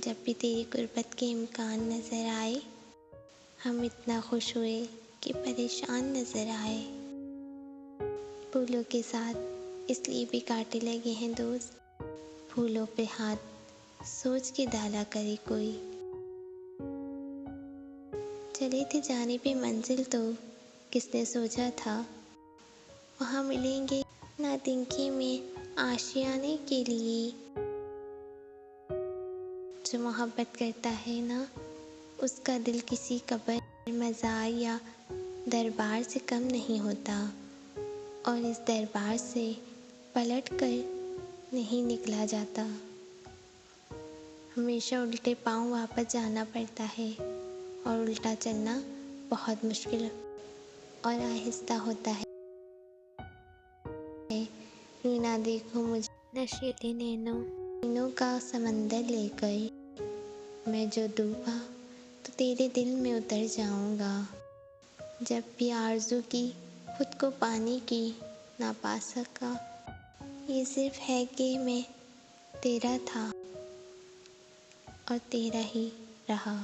जब भी तेरी गुर्बत के इम्कान नज़र आए, हम इतना खुश हुए कि परेशान नज़र आए। फूलों के साथ इसलिए भी कांटे लगे हैं दोस्त, फूलों पे हाथ सोच के डाला करे कोई। चले थे जाने पे मंजिल तो किसने सोचा था, वहाँ मिलेंगे ना तिनके में आशियाने के लिए। जो मोहब्बत करता है ना, उसका दिल किसी कब्र, मज़ार या दरबार से कम नहीं होता, और इस दरबार से पलट कर नहीं निकला जाता। हमेशा उल्टे पाँव वापस जाना पड़ता है, और उल्टा चलना बहुत मुश्किल और आहिस्ता होता है। यूं ना देखो मुझे नशीले नैनों का समंदर ले गए, मैं जो डूबा तो तेरे दिल में उतर जाऊंगा। जब भी आरज़ू की खुद को पाने की ना पा सका, ये सिर्फ है कि मैं तेरा था और तेरा ही रहा।